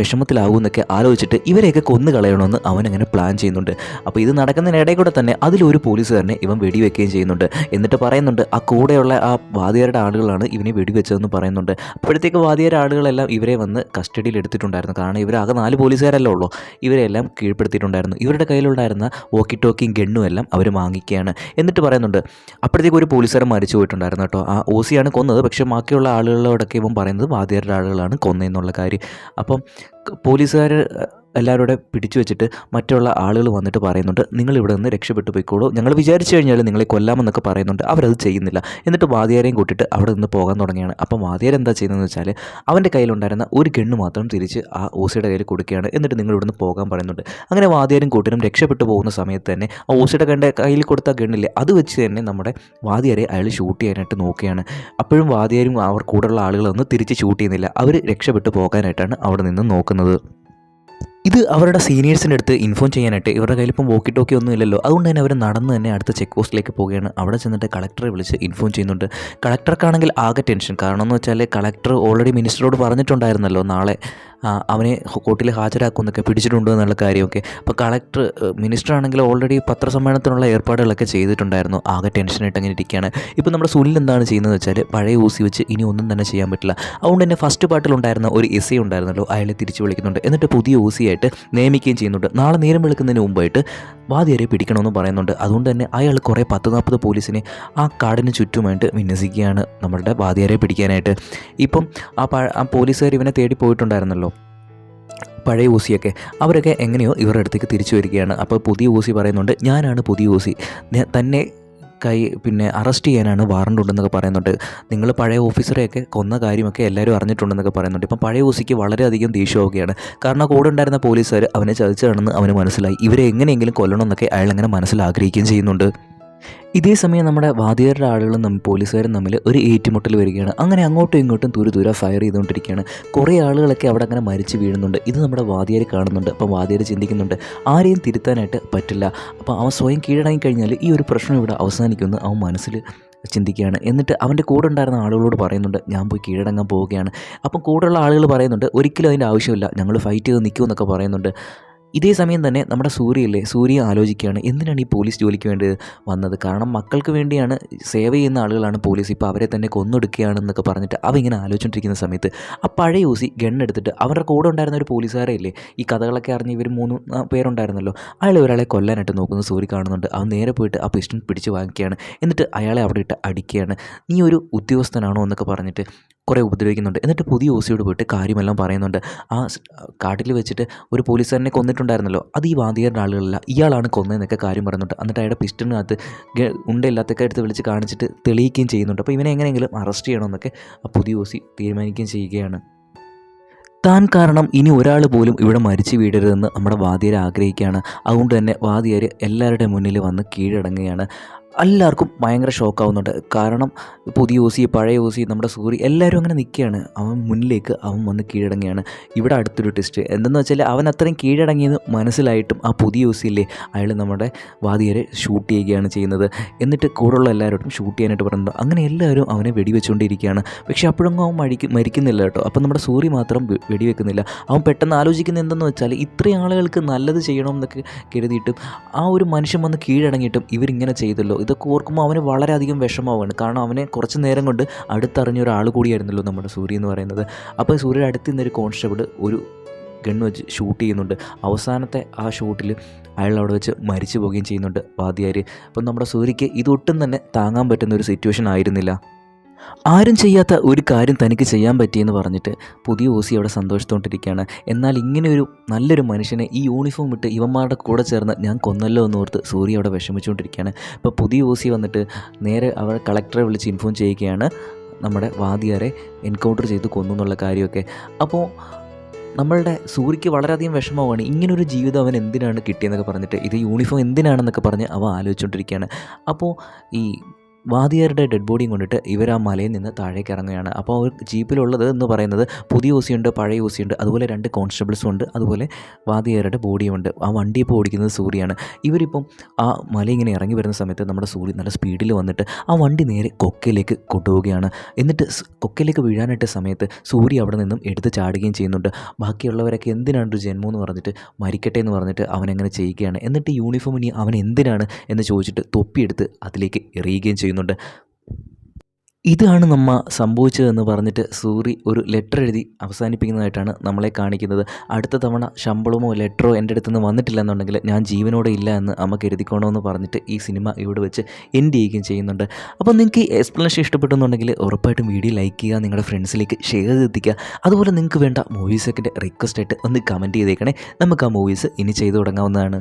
വിഷമത്തിലാകും എന്നൊക്കെ ആലോചിച്ചിട്ട് ഇവരെയൊക്കെ കൊന്നു കളയണമെന്ന് അവനങ്ങനെ പ്ലാൻ ചെയ്യുന്നുണ്ട്. അപ്പോൾ ഇത് നടക്കുന്നതിനിടയിൽ കൂടെ തന്നെ അതിലൊരു പോലീസുകാരനെ ഇവൻ വെടിവെക്കുകയും ചെയ്യുന്നുണ്ട്. എന്നിട്ട് പറയുന്നുണ്ട് ആ കൂടെയുള്ള ആ വാദിയാരുടെ ആളുകളാണ് ഇവനെ വെടിവെച്ചതെന്ന് പറയുന്നുണ്ട്. അപ്പോഴത്തേക്ക് വാദിയാരുടെ ആളുകളെല്ലാം ഇവരെ വന്ന് കസ്റ്റഡിയിൽ എടുത്തിട്ടുണ്ടായിരുന്നു. കാരണം ഇവരാകെ 4 പോലീസുകാരല്ലേ ഉള്ളൂ. ഇവരെല്ലാം കീഴ്പ്പെടുത്തിയിട്ടുണ്ടായിരുന്നു. ഇവരുടെ കയ്യിലുണ്ടായിരുന്ന വോക്കി ടോക്കിയും ഗണ്ണും എല്ലാം അവർ വാങ്ങിക്കുകയാണ്. എന്നിട്ട് പറയുന്നുണ്ട് അപ്പോഴത്തേക്ക് ഒരു പോലീസുകാരൻ മരിച്ചു പോയിട്ടുണ്ടായിരുന്നു കേട്ടോ. ആ ഓസിയാണ് കൊന്നത്. പക്ഷേ ബാക്കിയുള്ള ആളുകളോടൊക്കെ ഇവൻ പറയുന്നത് വാദിയാരുടെ ആളുകളാണ് കൊന്നതെന്നുള്ള കാര്യം. അപ്പം പോലീസുകാർ എല്ലാവരുടെ പിടിച്ചു വെച്ചിട്ട് മറ്റുള്ള ആളുകൾ വന്നിട്ട് പറയുന്നുണ്ട് നിങ്ങൾ ഇവിടെ നിന്ന് രക്ഷപ്പെട്ടു പോയിക്കോളൂ, ഞങ്ങൾ വിചാരിച്ചു കഴിഞ്ഞാൽ നിങ്ങളെ കൊല്ലാമെന്നൊക്കെ പറയുന്നുണ്ട്. അവരത് ചെയ്യുന്നില്ല. എന്നിട്ട് വാദിയാരെയും കൂട്ടിയിട്ട് അവിടെ നിന്ന് പോകാൻ തുടങ്ങിയാണ്. അപ്പം വാദിയാർ എന്താ ചെയ്യുന്നതെന്ന് വെച്ചാൽ അവൻ്റെ കയ്യിലുണ്ടായിരുന്ന ഒരു ഗണ്ണ് മാത്രം തിരിച്ച് ആ ഓസിയുടെ കയ്യിൽ കൊടുക്കുകയാണ്. എന്നിട്ട് നിങ്ങൾ ഇവിടെ നിന്ന് പോകാൻ പറയുന്നുണ്ട്. അങ്ങനെ വാദിയാരും കൂട്ടിനും രക്ഷപ്പെട്ടു പോകുന്ന സമയത്ത് തന്നെ ആ ഓസിയുടെ കയ്യിൽ കൊടുത്ത ഗണ്ണില്ലേ അത് വെച്ച് തന്നെ നമ്മുടെ വാദിയാരെ അയാൾ ഷൂട്ട് ചെയ്യാനായിട്ട് നോക്കുകയാണ്. അപ്പോഴും വാദിയാരും അവർ കൂടെയുള്ള ആളുകളൊന്നും തിരിച്ച് ഷൂട്ട് ചെയ്യുന്നില്ല. അവർ രക്ഷപ്പെട്ടു പോകാനായിട്ടാണ് അവിടെ നിന്ന് നോക്കുന്നത്. ഇത് അവരുടെ സീനിയേഴ്സിൻ്റെ അടുത്ത് ഇൻഫോം ചെയ്യാനായിട്ട് ഇവരുടെ കയ്യിൽ ഇപ്പം വോക്കി ടോക്കി ഒന്നും ഇല്ലല്ലോ. അതുകൊണ്ട് തന്നെ അവർ നടന്ന് തന്നെ അടുത്ത ചെക്ക് പോസ്റ്റിലേക്ക് പോവുകയാണ്. അവിടെ ചെന്നിട്ട് കളക്ടറെ വിളിച്ച് ഇൻഫോം ചെയ്യുന്നുണ്ട്. കളക്ടർക്കാണെങ്കിൽ ആകെ ടെൻഷൻ. കാരണം എന്ന് വെച്ചാൽ കളക്ടർ ഓൾറെഡി മിനിസ്റ്ററോട് പറഞ്ഞിട്ടുണ്ടായിരുന്നല്ലോ നാളെ അവനെ കോർട്ടിൽ ഹാജരാക്കുമെന്നൊക്കെ, പിടിച്ചിട്ടുണ്ട് എന്നുള്ള കാര്യമൊക്കെ. അപ്പോൾ കളക്ടർ മിനിസ്റ്റർ ആണെങ്കിൽ ഓൾറെഡി പത്രസമ്മേളനത്തിനുള്ള ഏർപ്പാടുകളൊക്കെ ചെയ്തിട്ടുണ്ടായിരുന്നു. ആകെ ടെൻഷനായിട്ട് അങ്ങനെ ഇരിക്കുകയാണ്. ഇപ്പോൾ നമ്മുടെ സുനിൽ എന്താണ് ചെയ്യുന്നത് വെച്ചാൽ പഴയ ഊസി വെച്ച് ഇനി ഒന്നും തന്നെ ചെയ്യാൻ പറ്റില്ല. അതുകൊണ്ട് തന്നെ ഫസ്റ്റ് പാർട്ടിലുണ്ടായിരുന്ന ഒരു എസ് ഉണ്ടായിരുന്നല്ലോ അയാളെ തിരിച്ചു വിളിക്കുന്നുണ്ട്. എന്നിട്ട് പുതിയ ഊസിയായിട്ട് നിയമിക്കുകയും ചെയ്യുന്നുണ്ട്. നാളെ നേരം വെളുക്കുന്നതിന് മുമ്പായിട്ട് വാദിയാരെ പിടിക്കണമെന്ന് പറയുന്നുണ്ട്. അതുകൊണ്ട് തന്നെ അയാൾ കുറേ 10-40 പോലീസിനെ ആ കാടിന് ചുറ്റുമായിട്ട് വിന്യസിക്കുകയാണ് നമ്മളുടെ വാദിയാരെ പിടിക്കാനായിട്ട്. ഇപ്പം ആ പോലീസുകാർ ഇവനെ തേടി പോയിട്ടുണ്ടായിരുന്നല്ലോ പഴയ ഊസിയൊക്കെ, അവരൊക്കെ എങ്ങനെയോ ഇവരുടെ അടുത്തേക്ക് തിരിച്ചു വരികയാണ്. അപ്പോൾ പുതിയ ഊസി പറയുന്നുണ്ട് ഞാനാണ് പുതിയ ഊസി, തന്നെ അറസ്റ്റ് ചെയ്യാനാണ് വാറണ്ട് ഉണ്ടെന്നൊക്കെ പറയുന്നുണ്ട്. നിങ്ങൾ പഴയ ഓഫീസറെയൊക്കെ കൊന്ന കാര്യമൊക്കെ എല്ലാവരും അറിഞ്ഞിട്ടുണ്ടെന്നൊക്കെ പറയുന്നുണ്ട്. ഇപ്പം പഴയ ഊസിക്ക് വളരെയധികം ദേഷ്യമാവുകയാണ്. കാരണം കൂടെ ഉണ്ടായിരുന്ന പോലീസുകാർ അവനെ ചതിച്ചതാണെന്ന് അവന് മനസ്സിലായി. ഇവരെ എങ്ങനെയെങ്കിലും കൊല്ലണമെന്നൊക്കെ അയാൾ അങ്ങനെ മനസ്സിലാഗ്രഹിക്കുകയും ചെയ്യുന്നുണ്ട്. ഇതേ സമയം നമ്മുടെ വാദിയാരുടെ ആളുകളും പോലീസുകാരും തമ്മിൽ ഒരു ഏറ്റുമുട്ടൽ വരികയാണ്. അങ്ങനെ അങ്ങോട്ടും ഇങ്ങോട്ടും ദൂരെ ഫയർ ചെയ്തുകൊണ്ടിരിക്കുകയാണ്. കുറേ ആളുകളൊക്കെ അവിടെ അങ്ങനെ മരിച്ച് വീഴുന്നുണ്ട്. ഇത് നമ്മുടെ വാദിയാർ കാണുന്നുണ്ട്. അപ്പം വാദിയാർ ചിന്തിക്കുന്നുണ്ട് ആരെയും തിരുത്താനായിട്ട് പറ്റില്ല. അപ്പോൾ അവൻ സ്വയം കീഴടങ്ങി കഴിഞ്ഞാൽ ഈ ഒരു പ്രശ്നം ഇവിടെ അവസാനിക്കുമെന്ന് അവൻ മനസ്സിൽ ചിന്തിക്കുകയാണ്. എന്നിട്ട് അവൻ്റെ കൂടെ ഉണ്ടായിരുന്ന ആളുകളോട് പറയുന്നുണ്ട് ഞാൻ പോയി കീഴടങ്ങാൻ പോവുകയാണ്. അപ്പം കൂടെയുള്ള ആളുകൾ പറയുന്നുണ്ട് ഒരിക്കലും അതിൻ്റെ ആവശ്യമില്ല, ഞങ്ങൾ ഫൈറ്റ് ചെയ്ത് നിൽക്കുമെന്നൊക്കെ പറയുന്നുണ്ട്. ഇതേ സമയം തന്നെ നമ്മുടെ സൂര്യ ആലോചിക്കുകയാണ് എന്തിനാണ് ഈ പോലീസ് ജോലിക്ക് വേണ്ടി വന്നത്. കാരണം മക്കൾക്ക് വേണ്ടിയാണ് സേവ ചെയ്യുന്ന ആളുകളാണ് പോലീസ്, ഇപ്പോൾ അവരെ തന്നെ കൊന്നൊടുക്കുകയാണെന്നൊക്കെ പറഞ്ഞിട്ട് അവ ഇങ്ങനെ ആലോചിച്ചുകൊണ്ടിരിക്കുന്ന സമയത്ത് ആ പഴയ ഊസി ഗണ്ണെടുത്തിട്ട് അവരുടെ കൂടെ ഉണ്ടായിരുന്ന ഒരു പോലീസുകാരെ ഇല്ലേ, ഈ കഥകളൊക്കെ അറിഞ്ഞ് ഇവർ 3 പേരുണ്ടായിരുന്നല്ലോ, അയാൾ ഒരാളെ കൊല്ലാനായിട്ട് നോക്കുന്നത് സൂര്യ കാണുന്നുണ്ട്. അവൻ നേരെ പോയിട്ട് ആ പിസ്റ്റൺ പിടിച്ച് വാങ്ങിക്കുകയാണ്. എന്നിട്ട് അയാളെ അവിടെ ഇട്ട് അടിക്കുകയാണ്. നീ ഒരു ഉദ്യോഗസ്ഥനാണോ എന്നൊക്കെ പറഞ്ഞിട്ട് കുറേ ഉപദ്രവിക്കുന്നുണ്ട്. എന്നിട്ട് പുതിയ ഓസിയോട് പോയിട്ട് കാര്യമെല്ലാം പറയുന്നുണ്ട്. ആ കാട്ടിൽ വെച്ചിട്ട് ഒരു പോലീസുകാരനെ കൊന്നിട്ടുണ്ടായിരുന്നല്ലോ, അത് ഈ വാദിയാരുടെ ആളുകളല്ല, ഇയാളാണ് കൊന്നതെന്നൊക്കെ കാര്യം പറയുന്നുണ്ട്. എന്നിട്ട് അയാളുടെ പിസ്റ്റണിനകത്ത് ഉണ്ടയില്ലാത്തൊക്കെ എടുത്ത് വിളിച്ച് കാണിച്ചിട്ട് തെളിയിക്കുകയും ചെയ്യുന്നുണ്ട്. അപ്പോൾ ഇവനെ എങ്ങനെയെങ്കിലും അറസ്റ്റ് ചെയ്യണമെന്നൊക്കെ ആ പുതിയ ഓസി തീരുമാനിക്കുകയും ചെയ്യുകയാണ്. താൻ കാരണം ഇനി ഒരാൾ പോലും ഇവിടെ മരിച്ചു വീഴരുതെന്ന് നമ്മുടെ വാദിയാർ ആഗ്രഹിക്കുകയാണ്. അതുകൊണ്ട് തന്നെ വാദിയാർ എല്ലാവരുടെ മുന്നിൽ വന്ന് കീഴടങ്ങുകയാണ്. എല്ലാവർക്കും ഭയങ്കര ഷോക്കാവുന്നുണ്ട്. കാരണം പുതിയ ഓസി, പഴയ ഓസി, നമ്മുടെ സൂര്യ എല്ലാവരും അങ്ങനെ നിൽക്കുകയാണ്. അവൻ മുന്നിലേക്ക് അവൻ വന്ന് കീഴടങ്ങുകയാണ്. ഇവിടെ അടുത്തൊരു ടെസ്റ്റ് എന്തെന്ന് വെച്ചാൽ അവൻ അത്രയും കീഴടങ്ങിയെന്ന് മനസ്സിലായിട്ടും ആ പുതിയ ഓസിയില്ലേ അയാൾ നമ്മുടെ വാദിയരെ ഷൂട്ട് ചെയ്യുകയാണ് ചെയ്യുന്നത്. എന്നിട്ട് കൂടെയുള്ള എല്ലാവരോടും ഷൂട്ട് ചെയ്യാനായിട്ട് പറയുന്നുണ്ട്. അങ്ങനെ എല്ലാവരും അവനെ വെടിവെച്ചുകൊണ്ടിരിക്കുകയാണ്. പക്ഷേ അപ്പോഴൊന്നും അവൻ മരിക്കുന്നില്ല കേട്ടോ. അപ്പം നമ്മുടെ സൂര്യ മാത്രം വെടിവെക്കുന്നില്ല. അവൻ പെട്ടെന്ന് ആലോചിക്കുന്നത് എന്തെന്ന് വെച്ചാൽ ഇത്രയും ആളുകൾക്ക് നല്ലത് ചെയ്യണമെന്നൊക്കെ കരുതിയിട്ടും ആ ഒരു മനുഷ്യൻ വന്ന് കീഴടങ്ങിയിട്ടും ഇവരിങ്ങനെ ചെയ്തല്ലോ. ഇതൊക്കെ ഓർക്കുമ്പോൾ അവന് വളരെയധികം വിഷമമാവുകയാണ്. കാരണം അവനെ കുറച്ച് നേരം കൊണ്ട് അടുത്തറിഞ്ഞ ഒരാൾ കൂടിയായിരുന്നല്ലോ നമ്മുടെ സൂര്യ എന്ന് പറയുന്നത്. അപ്പോൾ സൂര്യയുടെ അടുത്ത് നിന്നൊരു കോൺസ്റ്റബിൾ ഒരു ഗണ്ണ് വെച്ച് ഷൂട്ട് ചെയ്യുന്നുണ്ട്. അവസാനത്തെ ആ ഷൂട്ടിൽ അയാൾ അവിടെ വെച്ച് മരിച്ചു പോവുകയും ചെയ്യുന്നുണ്ട് വാദിയാർ. അപ്പം നമ്മുടെ സൂര്യയ്ക്ക് ഇതൊട്ടും തന്നെ താങ്ങാൻ പറ്റുന്ന ഒരു സിറ്റുവേഷൻ ആയിരുന്നില്ല. ആരും ചെയ്യാത്ത ഒരു കാര്യം തനിക്ക് ചെയ്യാൻ പറ്റിയെന്ന് പറഞ്ഞിട്ട് പുതിയ ഓസി അവിടെ സന്തോഷത്തോണ്ടിരിക്കുകയാണ്. എന്നാൽ ഇങ്ങനെയൊരു നല്ലൊരു മനുഷ്യനെ ഈ യൂണിഫോം ഇട്ട് ഇവന്മാരുടെ കൂടെ ചേർന്ന് ഞാൻ കൊന്നല്ലോ എന്നോർത്ത് സൂര്യ അവിടെ വിഷമിച്ചുകൊണ്ടിരിക്കുകയാണ്. ഇപ്പോൾ പുതിയ ഓസി വന്നിട്ട് നേരെ അവർ കളക്ടറെ വിളിച്ച് ഇൻഫോം ചെയ്യുകയാണ് നമ്മുടെ വാദിയാരെ എൻകൗണ്ടർ ചെയ്ത് കൊന്നു എന്നുള്ള കാര്യമൊക്കെ. അപ്പോൾ നമ്മളുടെ സൂര്യക്ക് വളരെയധികം വിഷമമാണ്. ഇങ്ങനൊരു ജീവിതം അവൻ എന്തിനാണ് കിട്ടിയെന്നൊക്കെ പറഞ്ഞിട്ട്, ഇത് യൂണിഫോം എന്തിനാണെന്നൊക്കെ പറഞ്ഞ് അവൻ ആലോചിച്ചുകൊണ്ടിരിക്കുകയാണ്. അപ്പോൾ ഈ വാദിയാരുടെ ഡെഡ് ബോഡിയും കൊണ്ടിട്ട് ഇവർ ആ മലയിൽ നിന്ന് താഴേക്ക് ഇറങ്ങുകയാണ്. അപ്പോൾ അവർ ജീപ്പിലുള്ളത് എന്ന് പറയുന്നത് പുതിയ ഓസിയുണ്ട്, പഴയ ഓസിയുണ്ട്, അതുപോലെ 2 കോൺസ്റ്റബിൾസും ഉണ്ട്, അതുപോലെ വാദിയാരുടെ ബോഡിയുമുണ്ട്. ആ വണ്ടി ഇപ്പോൾ ഓടിക്കുന്നത് സൂര്യയാണ്. ഇവരിപ്പം ആ മല ഇങ്ങനെ ഇറങ്ങി വരുന്ന സമയത്ത് നമ്മുടെ സൂര്യ നല്ല സ്പീഡിൽ വന്നിട്ട് ആ വണ്ടി നേരെ കൊക്കയിലേക്ക് കൊണ്ടുപോവുകയാണ്. എന്നിട്ട് കൊക്കയിലേക്ക് വീഴാനായിട്ട് സമയത്ത് സൂര്യ അവിടെ നിന്നും എടുത്ത് ചാടുകയും ചെയ്യുന്നുണ്ട്. ബാക്കിയുള്ളവരൊക്കെ എന്തിനാണ് ഒരു ജന്മം എന്ന് പറഞ്ഞിട്ട് മരിക്കട്ടെ എന്ന് പറഞ്ഞിട്ട് അവനങ്ങനെ ചെയ്യുകയാണ്. എന്നിട്ട് യൂണിഫോം ഇനി അവൻ എന്തിനാണ് എന്ന് ചോദിച്ചിട്ട് തൊപ്പിയെടുത്ത് അതിലേക്ക് എറിയുകയും ചെയ്യുന്നുണ്ട്. ഇതാണ് സംഭവിച്ചതെന്ന് പറഞ്ഞിട്ട് സൂറി ഒരു ലെറ്റർ എഴുതി അവസാനിപ്പിക്കുന്നതായിട്ടാണ് നമ്മളെ കാണിക്കുന്നത്. അടുത്ത തവണ ശമ്പളമോ ലെറ്ററോ എൻ്റെ അടുത്ത് നിന്ന് വന്നിട്ടില്ല എന്നുണ്ടെങ്കിൽ ഞാൻ ജീവനോടെ ഇല്ല എന്ന് അമ്മ കരുതിക്കോണമെന്ന് പറഞ്ഞിട്ട് ഈ സിനിമ ഇവിടെ വെച്ച് എൻഡ് ചെയ്യുകയും ചെയ്യുന്നുണ്ട്. അപ്പോൾ നിങ്ങൾക്ക് ഈ എക്സ്പ്ലനേഷൻ ഇഷ്ടപ്പെട്ടെന്നുണ്ടെങ്കിൽ ഉറപ്പായിട്ടും വീഡിയോ ലൈക്ക് ചെയ്യുക, നിങ്ങളുടെ ഫ്രണ്ട്സിലേക്ക് ഷെയർ ചെയ്തെത്തിക്കുക. അതുപോലെ നിങ്ങൾക്ക് വേണ്ട മൂവീസൊക്കെ റിക്വസ്റ്റ് ആയിട്ട് ഒന്ന് കമൻറ്റ് ചെയ്തേക്കണേ. നമുക്ക് ആ മൂവീസ് ഇനി ചെയ്തു തുടങ്ങാവുന്നതാണ്.